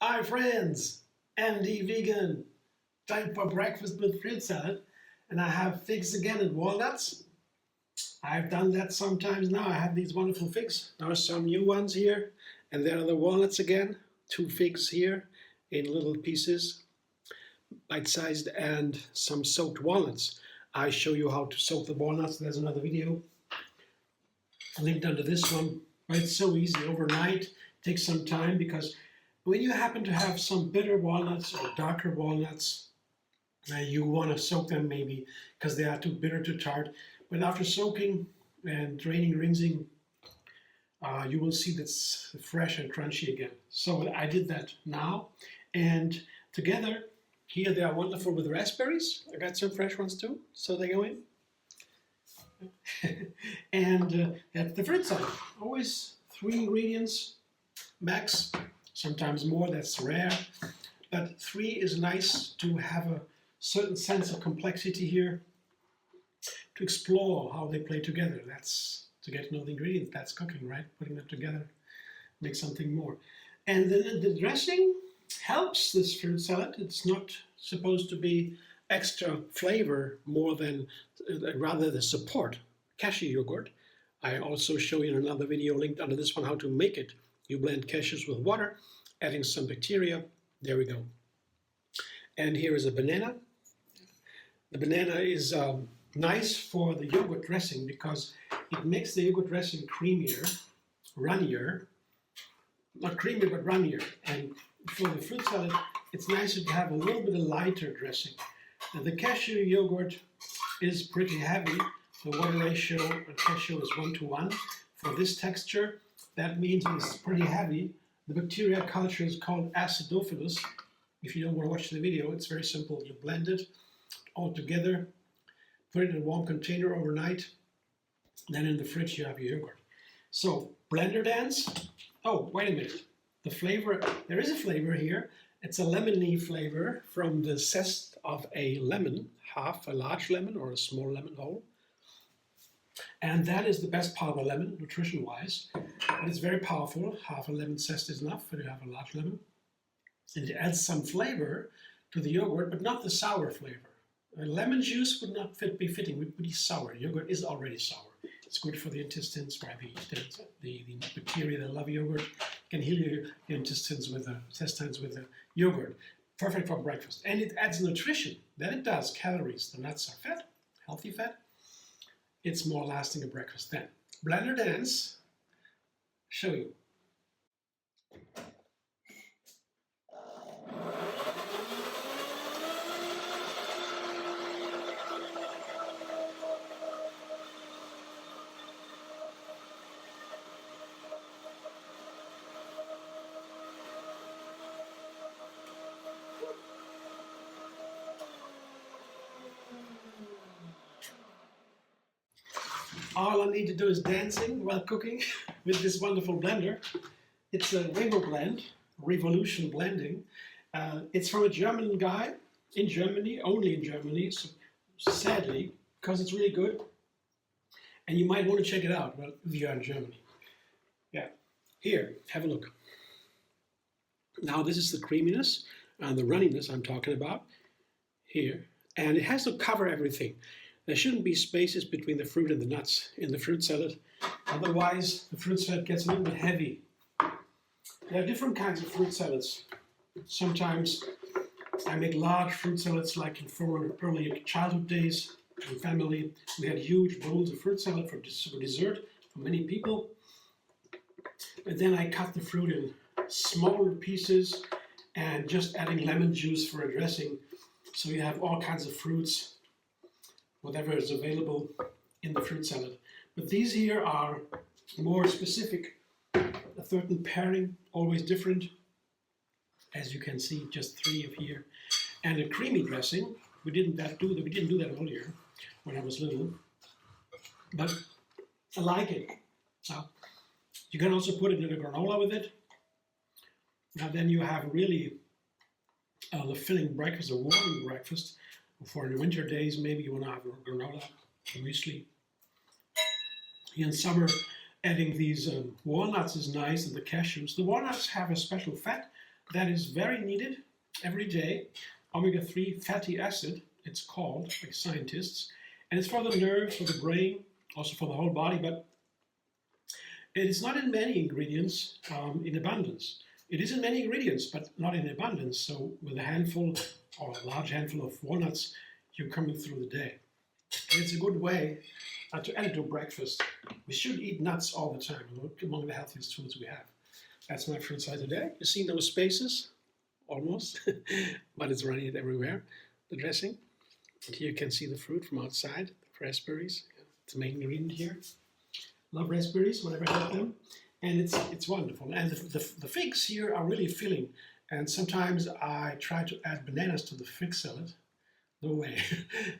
Hi friends, Andy Vegan. Time for breakfast with fruit salad, and I have figs again and walnuts. I've done that sometimes now. I have these wonderful figs. There are some new ones here, and there are the walnuts again. 2 figs here in little pieces, bite-sized, and some soaked walnuts. I show you how to soak the walnuts. There's another video linked under this one. But it's so easy overnight. It takes some time because when you happen to have some bitter walnuts or darker walnuts, you want to soak them maybe because they are too bitter to tart. But after soaking and draining, rinsing, you will see that's fresh and crunchy again. So I did that now. And together, here they are wonderful with raspberries. I got some fresh ones too, so they go in. And that's the fruit salad. Always 3 ingredients, max. Sometimes more, that's rare. But 3 is nice to have a certain sense of complexity here, to explore how they play together. That's to get to know the ingredients. That's cooking, right? Putting them together, make something more. And then the dressing helps this fruit salad. It's not supposed to be extra flavor more than, rather the support. Cashew yogurt. I also show you in another video linked under this one how to make it. You blend cashews with water, adding some bacteria. There we go. And here is a banana. The banana is nice for the yogurt dressing because it makes the yogurt dressing creamier, runnier. Not creamy, but runnier. And for the fruit salad, it's nicer to have a little bit of lighter dressing. Now, the cashew yogurt is pretty heavy. The water ratio of cashew is 1:1. For this texture, that means it's pretty heavy. The bacteria culture is called acidophilus. If you don't want to watch the video, it's very simple. You blend it all together, put it in a warm container overnight, then in the fridge you have your yogurt. So, blender dance. Oh, wait a minute. The flavor, there is a flavor here. It's a lemony flavor from the zest of a lemon, half a large lemon or a small lemon whole. And that is the best part of a lemon, nutrition-wise. But it's very powerful. Half a lemon zest is enough when you have a large lemon. And it adds some flavor to the yogurt, but not the sour flavor. Lemon juice would not be fitting, would be sour. Yogurt is already sour. It's good for the intestines, where the bacteria that love yogurt can heal your intestines with the yogurt. Perfect for breakfast. And it adds nutrition. Then it does calories. The nuts are fat, healthy fat. It's more lasting at breakfast then. Blender dance, show you. All I need to do is dancing while cooking with this wonderful blender. It's a RevoBlend, Revolution Blending. It's from a German guy in Germany, only in Germany, so sadly, because it's really good. And you might want to check it out if you're in Germany. Yeah, here, have a look. Now this is the creaminess and the runniness I'm talking about here. And it has to cover everything. There shouldn't be spaces between the fruit and the nuts in the fruit salad. Otherwise, the fruit salad gets a little bit heavy. There are different kinds of fruit salads. Sometimes I make large fruit salads like in former early childhood days in family. We had huge bowls of fruit salad for dessert for many people. But then I cut the fruit in smaller pieces and just adding lemon juice for a dressing. So you have all kinds of fruits, whatever is available in the fruit salad. But these here are more specific. A certain pairing, always different. As you can see, just 3 of here. And a creamy dressing. We didn't do that earlier when I was little. But I like it. Now, you can also put it in a granola with it. Now then you have really a filling breakfast, a warming breakfast. For the winter days, maybe you want to have a granola muesli. In summer, adding these walnuts is nice, and the cashews. The walnuts have a special fat that is very needed every day. Omega-3 fatty acid, it's called by scientists. And it's for the nerves, for the brain, also for the whole body, but it is not in many ingredients in abundance. It is in many ingredients, but not in abundance. So with a handful or a large handful of walnuts, you're coming through the day. And it's a good way to add it to breakfast. We should eat nuts all the time, among the healthiest foods we have. That's my fruit salad today. You see those spaces? Almost, but it's running it everywhere. The dressing. And here you can see the fruit from outside, the raspberries. It's the main ingredient here. Love raspberries whenever I have them. And it's wonderful. And the figs here are really filling. And sometimes I try to add bananas to the fig salad. No way.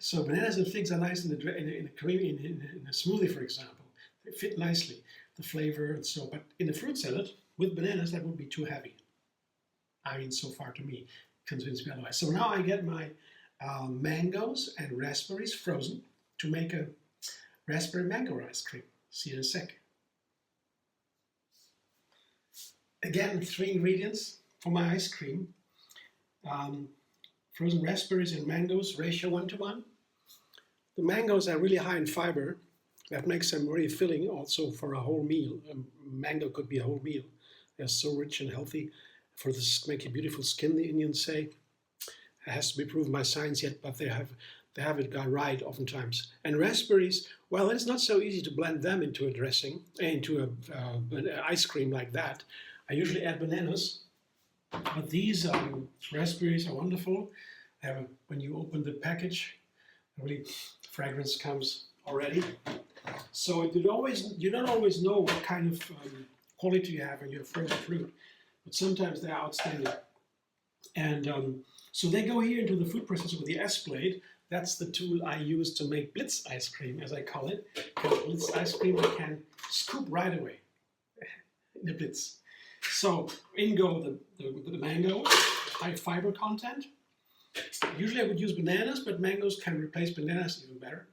So bananas and figs are nice in a smoothie, for example. They fit nicely, the flavor and so. But in a fruit salad with bananas, that would be too heavy. I mean, so far to me, convinced me otherwise. So now I get my mangoes and raspberries frozen to make a raspberry mango ice cream. See you in a sec. Again, 3 ingredients for my ice cream. Frozen raspberries and mangoes, ratio 1:1. The mangoes are really high in fiber. That makes them very filling also for a whole meal. A mango could be a whole meal. They're so rich and healthy. For this make a beautiful skin, the Indians say. It has to be proven by science yet, but they have it right oftentimes. And raspberries, well, it's not so easy to blend them into a dressing, into an ice cream like that. I usually add bananas, but these raspberries are wonderful. When you open the package, really fragrance comes already. So you don't always know what kind of quality you have in your frozen fruit, but sometimes they're outstanding. And so they go here into the food processor with the S-blade. That's the tool I use to make Blitz ice cream, as I call it. Because Blitz ice cream I can scoop right away in the Blitz. So in go the mango, high fiber content. Usually I would use bananas, but mangoes can replace bananas even better.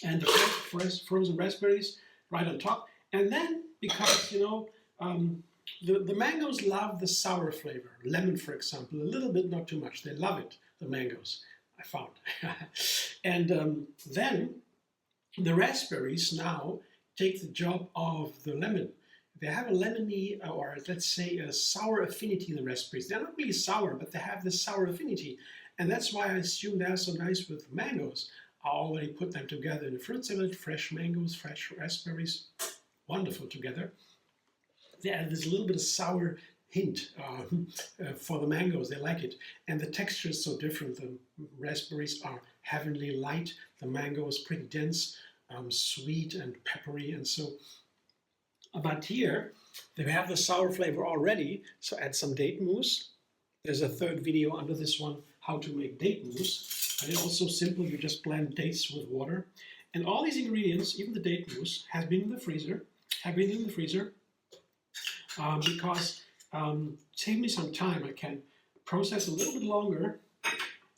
And the fresh frozen raspberries right on top. And then, because, the mangoes love the sour flavor. Lemon, for example, a little bit, not too much. They love it, the mangoes, I found. And then the raspberries now take the job of the lemon. They have a lemony, or let's say a sour affinity, the raspberries. They're not really sour, but they have this sour affinity. And that's why I assume they're so nice with mangoes. I already put them together in a fruit salad, fresh mangoes, fresh raspberries, wonderful together. They add this little bit of sour hint for the mangoes, they like it. And the texture is so different. The raspberries are heavenly light, the mango is pretty dense, sweet and peppery, and so. But here, they have the sour flavor already, so add some date mousse. There's a 3rd video under this one, how to make date mousse. And it's also simple, you just blend dates with water. And all these ingredients, even the date mousse, have been in the freezer, because save me some time. I can process a little bit longer,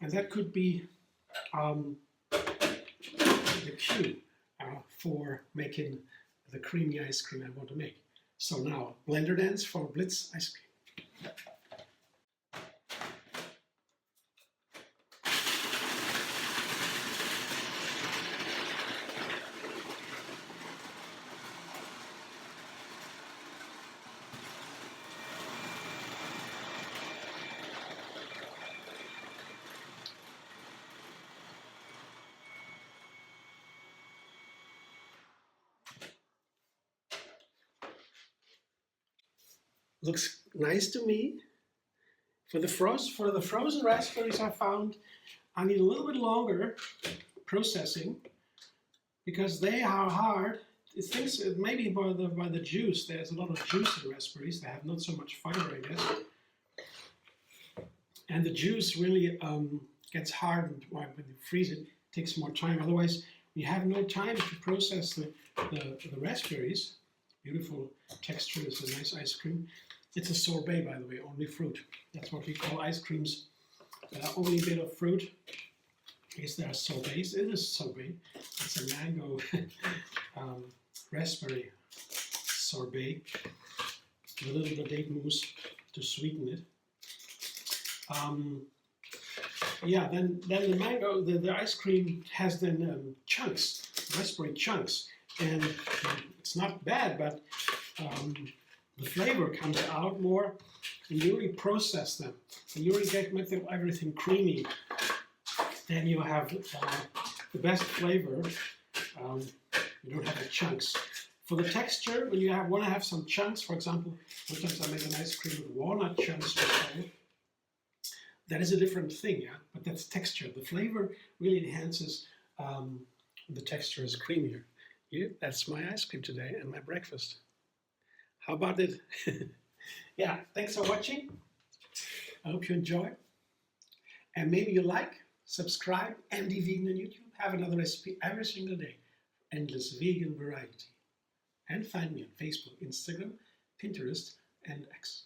and that could be the cue for making the creamy ice cream I want to make. So now, blender dance for Blitz ice cream. Looks nice to me. For the frozen raspberries I found, I need a little bit longer processing because they are hard. It thinks maybe by the juice. There's a lot of juice in raspberries. They have not so much fiber, I guess. And the juice really gets hard when you freeze it. It takes more time. Otherwise, you have no time to process the raspberries. Beautiful texture. It's a nice ice cream. It's a sorbet, by the way, only fruit. That's what we call ice creams. Only a bit of fruit. Is there sorbets? It is sorbet. It's a mango raspberry sorbet with a little bit of date mousse to sweeten it. Yeah, then the mango, the ice cream has then chunks, raspberry chunks, and it's not bad, but the flavor comes out more, and you really process them, and you really make them everything creamy. Then you have the best flavor. You don't have the chunks. For the texture, when you want to have some chunks, for example, sometimes I make an ice cream with walnut chunks. That is a different thing, yeah. But that's texture. The flavor really enhances. The texture is creamier. Yeah, that's my ice cream today and my breakfast. How about it? Yeah, thanks for watching. I hope you enjoy. And maybe you like, subscribe, MD Vegan on YouTube. Have another recipe every single day. Endless vegan variety. And find me on Facebook, Instagram, Pinterest, and X.